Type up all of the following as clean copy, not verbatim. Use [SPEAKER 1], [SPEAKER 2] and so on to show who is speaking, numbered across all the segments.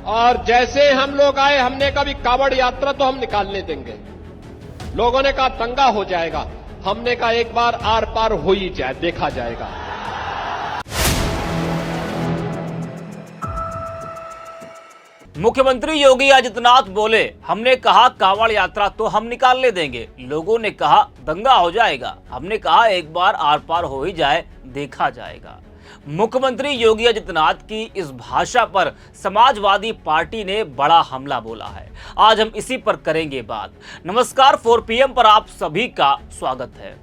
[SPEAKER 1] और जैसे हम लोग आए, हमने कहा भी कावड़ यात्रा तो हम निकालने देंगे। लोगों ने कहा दंगा हो जाएगा। हमने कहा एक बार आर पार हो ही जाए, देखा जाएगा।
[SPEAKER 2] मुख्यमंत्री योगी आदित्यनाथ बोले, हमने कहा कांवड़ यात्रा तो हम निकालने देंगे। लोगों ने कहा दंगा हो जाएगा। हमने कहा एक बार आर पार हो ही जाए, देखा जाएगा। मुख्यमंत्री योगी आदित्यनाथ की इस भाषा पर समाजवादी पार्टी ने बड़ा हमला बोला है। आज हम इसी पर करेंगे बात। नमस्कार, 4 PM पर आप सभी का स्वागत है।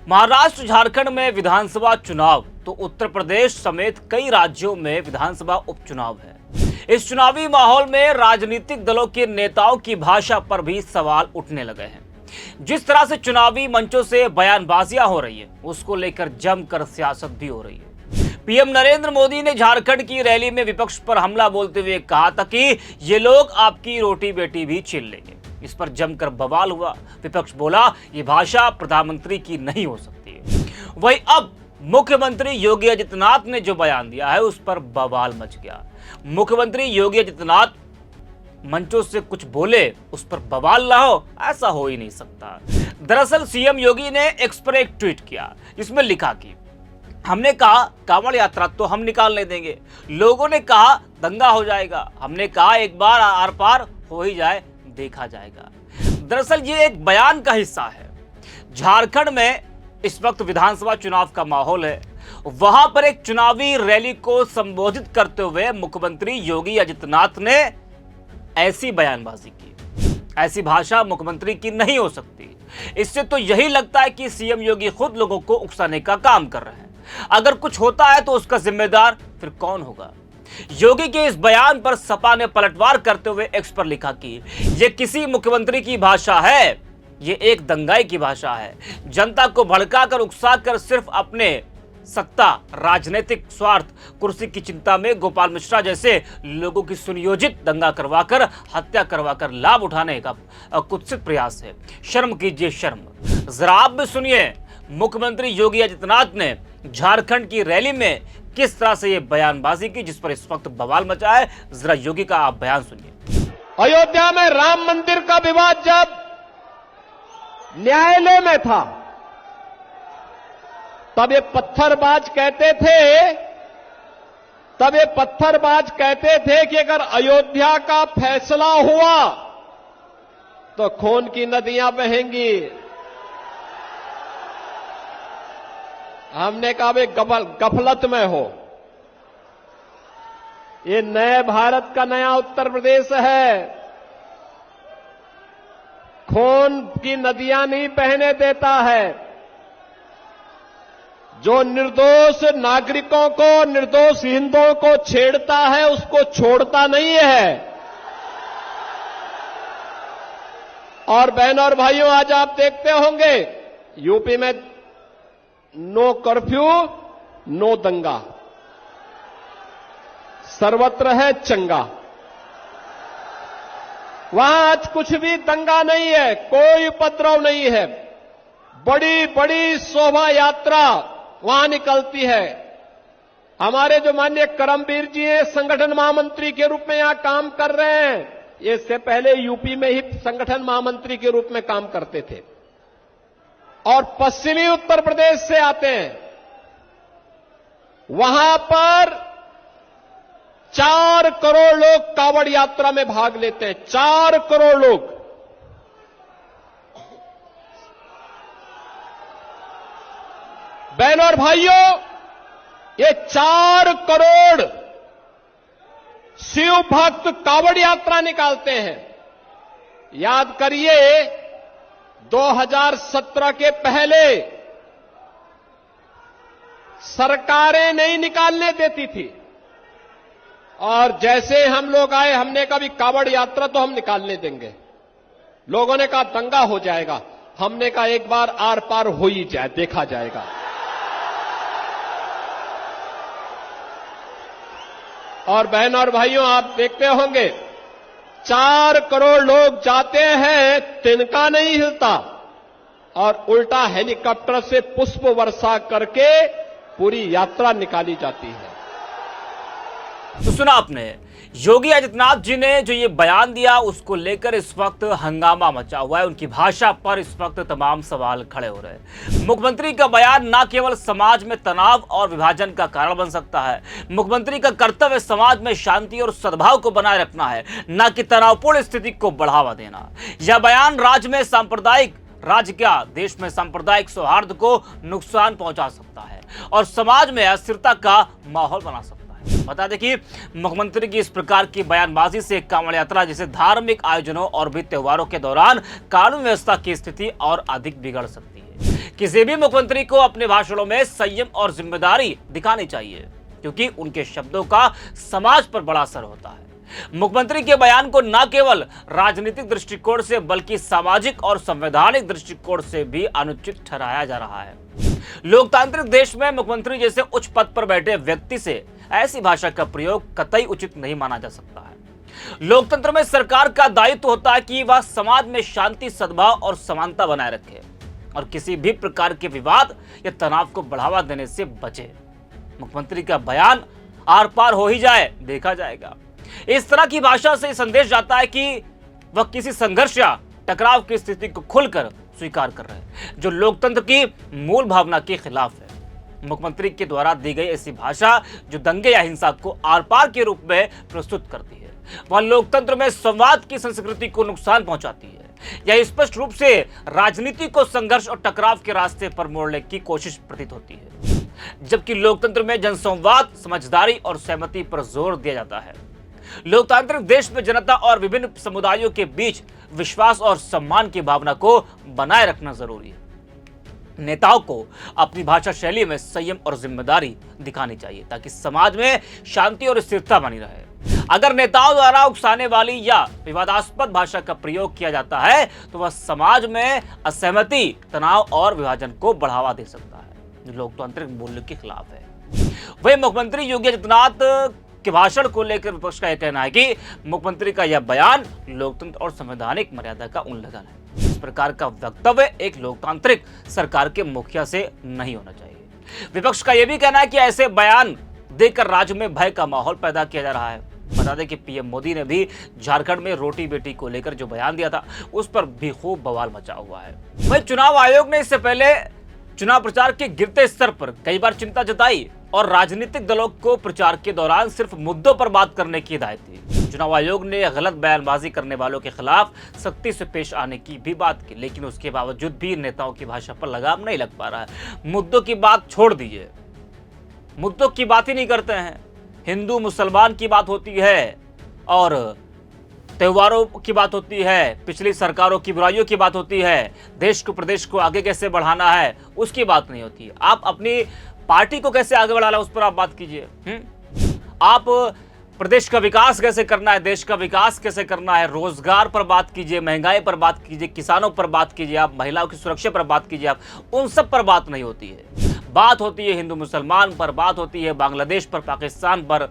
[SPEAKER 2] महाराष्ट्र, झारखंड में विधानसभा चुनाव तो उत्तर प्रदेश समेत कई राज्यों में विधानसभा उपचुनाव है। इस चुनावी माहौल में राजनीतिक दलों के नेताओं की भाषा पर भी सवाल उठने लगे हैं। जिस तरह से चुनावी मंचों से बयानबाजियां हो रही है, उसको लेकर जमकर सियासत भी हो रही है। पीएम नरेंद्र मोदी ने झारखंड की रैली में विपक्ष पर हमला बोलते हुए कहा था कि ये लोग आपकी रोटी बेटी भी छीन लेंगे। इस पर जमकर बवाल हुआ। विपक्ष बोला ये भाषा प्रधानमंत्री की नहीं हो सकती है। वहीं अब मुख्यमंत्री योगी आदित्यनाथ ने जो बयान दिया है, उस पर बवाल मच गया। मुख्यमंत्री योगी आदित्यनाथ मंचों से कुछ बोले, उस पर बवाल ना हो, ऐसा हो ही नहीं सकता। दरअसल सीएम योगी ने एक्स पर एक ट्वीट किया, जिसमें लिखा कि हमने कहा कांवड़ यात्रा तो हम निकालने देंगे। लोगों ने कहा दंगा हो जाएगा। हमने कहा एक बार आर पार हो ही जाए, देखा जाएगा। दरअसल ये एक बयान का हिस्सा है। झारखंड में इस वक्त विधानसभा चुनाव का माहौल है। वहां पर एक चुनावी रैली को संबोधित करते हुए मुख्यमंत्री योगी आदित्यनाथ ने ऐसी बयानबाजी की। ऐसी भाषा मुख्यमंत्री की नहीं हो सकती। इससे तो यही लगता है कि सीएम योगी खुद लोगों को उकसाने का काम कर रहे हैं। अगर कुछ होता है तो उसका जिम्मेदार फिर कौन होगा? योगी के इस बयान पर सपा ने पलटवार करते हुए एक्स पर लिखा कि यह किसी मुख्यमंत्री की भाषा है, ये एक दंगाई की भाषा है। जनता को भड़काकर, उकसाकर सिर्फ अपने सत्ता, राजनीतिक स्वार्थ, कुर्सी की चिंता में गोपाल मिश्रा जैसे लोगों की सुनियोजित दंगा करवाकर, हत्या करवाकर लाभ उठाने का कुत्सित प्रयास है। शर्म कीजिए, शर्म। जरा आप भी सुनिए मुख्यमंत्री योगी आदित्यनाथ ने झारखंड की रैली में किस तरह से ये बयानबाजी की, जिस पर इस वक्त बवाल मचा है। जरा योगी का आप बयान सुनिए।
[SPEAKER 1] अयोध्या में राम मंदिर का विवाद जब न्यायालय में था, तब ये पत्थरबाज कहते थे कि अगर अयोध्या का फैसला हुआ तो खून की नदियां बहेंगी। हमने कहा वे गफलत में हो। ये नए भारत का नया उत्तर प्रदेश है। खून की नदियां नहीं बहने देता है। जो निर्दोष नागरिकों को, निर्दोष हिंदुओं को छेड़ता है, उसको छोड़ता नहीं है। और बहनों और भाइयों, आज आप देखते होंगे यूपी में नो कर्फ्यू, नो दंगा, सर्वत्र है चंगा। वहां आज कुछ भी दंगा नहीं है, कोई उपद्रव नहीं है। बड़ी बड़ी शोभा यात्रा वहां निकलती है। हमारे जो माननीय करमवीर जी हैं, संगठन महामंत्री के रूप में यहां काम कर रहे हैं। ये इससे पहले यूपी में ही संगठन महामंत्री के रूप में काम करते थे और पश्चिमी उत्तर प्रदेश से आते हैं। वहां पर 4 करोड़ लोग कांवड़ यात्रा में भाग लेते हैं। 4 करोड़ लोग। बहनों और भाइयों, ये 4 करोड़ शिव भक्त कांवड़ यात्रा निकालते हैं। याद करिए, 2017 के पहले सरकारें नहीं निकालने देती थी, और जैसे हम लोग आए, हमने कहा भी कांवड़ यात्रा तो हम निकालने देंगे। लोगों ने कहा दंगा हो जाएगा। हमने कहा एक बार आर पार हो ही जाए, देखा जाएगा। और बहनों और भाइयों, आप देखते होंगे 4 करोड़ लोग जाते हैं, तिनका नहीं हिलता, और उल्टा हेलीकॉप्टर से पुष्प वर्षा करके पूरी यात्रा निकाली जाती है।
[SPEAKER 2] तो सुना आपने योगी आदित्यनाथ जी ने जो ये बयान दिया, उसको लेकर इस वक्त हंगामा मचा हुआ है। उनकी भाषा पर इस वक्त तमाम सवाल खड़े हो रहे हैं। मुख्यमंत्री का बयान न केवल समाज में तनाव और विभाजन का कारण बन सकता है, मुख्यमंत्री का कर्तव्य समाज में शांति और सद्भाव को बनाए रखना है, न कि तनावपूर्ण स्थिति को बढ़ावा देना। यह बयान देश में सांप्रदायिक सौहार्द को नुकसान पहुंचा सकता है और समाज में अस्थिरता का माहौल बना सकता है। बता दें कि मुख्यमंत्री की इस प्रकार की बयानबाजी से कांवड़ यात्रा जैसे धार्मिक आयोजनों और भी त्योहारों के दौरान कानून व्यवस्था की स्थिति और अधिक बिगड़ सकती है। किसी भी मुख्यमंत्री को अपने भाषणों में संयम और जिम्मेदारी दिखानी चाहिए, क्योंकि उनके शब्दों का समाज पर बड़ा असर होता है। मुख्यमंत्री के बयान को न केवल राजनीतिक दृष्टिकोण से बल्कि सामाजिक और संवैधानिक दृष्टिकोण से भी अनुचित ठहराया जा रहा है। लोकतांत्रिक देश में मुख्यमंत्री जैसे उच्च पद पर बैठे व्यक्ति से ऐसी भाषा का प्रयोग कतई उचित नहीं माना जा सकता है। लोकतंत्र में सरकार का दायित्व होता है कि वह समाज में शांति, सद्भाव और समानता बनाए रखे और किसी भी प्रकार के विवाद या तनाव को बढ़ावा देने से बचे। मुख्यमंत्री का बयान आर पार हो ही जाए, देखा जाएगा। इस तरह की भाषा से संदेश जाता है कि वह किसी संघर्ष या टकराव की स्थिति को खुलकर स्वीकार कर रहे हैं, जो लोकतंत्र की मूल भावना के खिलाफ है। मुख्यमंत्री के द्वारा दी गई ऐसी भाषा जो दंगे या हिंसा को आर पार के रूप में प्रस्तुत करती है, वह लोकतंत्र में संवाद की संस्कृति को नुकसान पहुंचाती है। यह स्पष्ट रूप से राजनीति को संघर्ष और टकराव के रास्ते पर मोड़ने की कोशिश प्रतीत होती है, जबकि लोकतंत्र में जनसंवाद, समझदारी और सहमति पर जोर दिया जाता है। लोकतांत्रिक देश में जनता और विभिन्न समुदायों के बीच विश्वास और सम्मान की भावना को बनाए रखना जरूरी है। नेताओं को अपनी भाषा शैली में संयम और जिम्मेदारी दिखानी चाहिए, ताकि समाज में शांति और स्थिरता बनी रहे। अगर नेताओं द्वारा उकसाने वाली या विवादास्पद भाषा का प्रयोग किया जाता है तो वह समाज में असहमति, तनाव और विभाजन को बढ़ावा दे सकता है, जो लोकतांत्रिक मूल्य के खिलाफ है। वही मुख्यमंत्री योगी आदित्यनाथ के भाषण को लेकर विपक्ष का यह कहना है कि मुख्यमंत्री का यह बयान लोकतंत्र और संवैधानिक मर्यादा का उल्लंघन है। इस प्रकार का वक्तव्य एक लोकतांत्रिक सरकार के मुखिया से नहीं होना चाहिए। विपक्ष का यह भी कहना है कि ऐसे बयान देकर राज्य में भय का माहौल पैदा किया जा रहा है। बता दें कि पीएम मोदी ने भी झारखंड में रोटी बेटी को लेकर जो बयान दिया था, उस पर भी खूब बवाल मचा हुआ है। वहीं चुनाव आयोग ने इससे पहले चुनाव प्रचार के गिरते स्तर पर कई बार चिंता जताई और राजनीतिक दलों को प्रचार के दौरान सिर्फ मुद्दों पर बात करने की हिदायत दी। चुनाव आयोग ने गलत बयानबाजी करने वालों के खिलाफ सख्ती से पेश आने की भी बात की, लेकिन उसके बावजूद भी नेताओं की भाषा पर लगाम नहीं लग पा रहा है। मुद्दों की बात छोड़ दीजिए, मुद्दों की बात ही नहीं करते हैं। हिंदू मुसलमान की बात होती है और त्योहारों की बात होती है, पिछली सरकारों की बुराइयों की बात होती है, देश को प्रदेश को आगे कैसे बढ़ाना है उसकी बात नहीं होती। आप अपनी पार्टी को कैसे आगे बढ़ाना उस पर आप बात कीजिए। आप प्रदेश का विकास कैसे करना है, देश का विकास कैसे करना है, रोजगार पर बात कीजिए, महंगाई पर बात कीजिए, किसानों पर बात कीजिए, आप महिलाओं की सुरक्षा पर बात कीजिए। आप उन सब पर बात नहीं होती है। बात होती है हिंदू मुसलमान पर, बात होती है बांग्लादेश पर, पाकिस्तान पर,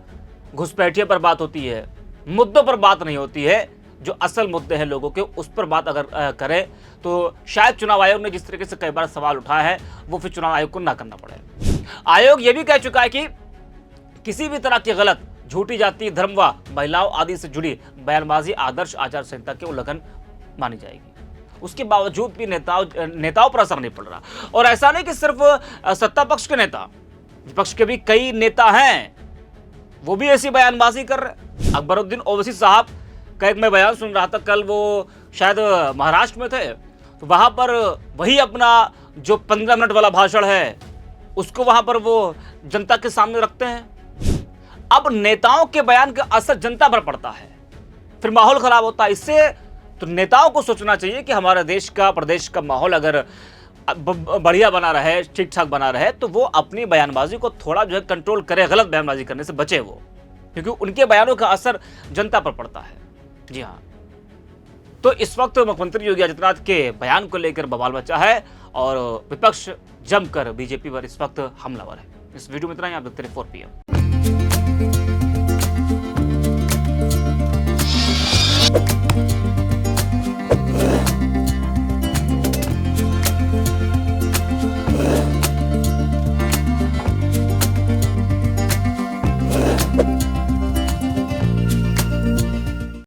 [SPEAKER 2] घुसपैठियों पर बात होती है। मुद्दों पर बात नहीं होती है। जो असल मुद्दे हैं लोगों के, उस पर बात अगर करें तो शायद चुनाव आयोग ने जिस तरीके से कई बार सवाल उठाया है वो फिर चुनाव आयोग को ना करना पड़े। आयोग ये भी कह चुका है कि किसी भी तरह की गलत, झूठी जाति, धर्म व महिलाओं आदि से जुड़ी बयानबाजी आदर्श आचार संहिता के उल्लंघन मानी जाएगी। उसके बावजूद भी नेताओं पर असर नहीं पड़ रहा। और ऐसा नहीं कि सिर्फ सत्ता पक्ष के नेता, विपक्ष के भी कई नेता हैं, वो भी ऐसी बयानबाजी कर रहे। अकबरुद्दीन ओवैसी साहब का एक मैं बयान सुन रहा था कल, वो शायद महाराष्ट्र में थे, तो वहां पर वही अपना जो 15 मिनट वाला भाषण है उसको वहां पर वो जनता के सामने रखते हैं। अब नेताओं के बयान का असर जनता पर पड़ता है, फिर माहौल खराब होता है। इससे तो नेताओं को सोचना चाहिए कि हमारे देश का, प्रदेश का माहौल अगर बढ़िया बना रहे, ठीक ठाक बना रहे, तो वो अपनी बयानबाजी को थोड़ा जो है कंट्रोल करे, गलत बयानबाजी करने से बचे वो, क्योंकि उनके बयानों का असर जनता पर पड़ता है। जी हाँ, तो इस वक्त मुख्यमंत्री योगी आदित्यनाथ के बयान को लेकर बवाल मचा है और विपक्ष जमकर बीजेपी पर इस वक्त हमलावर है। इस वीडियो में इतना ही। आप देखते रहिए 4 PM।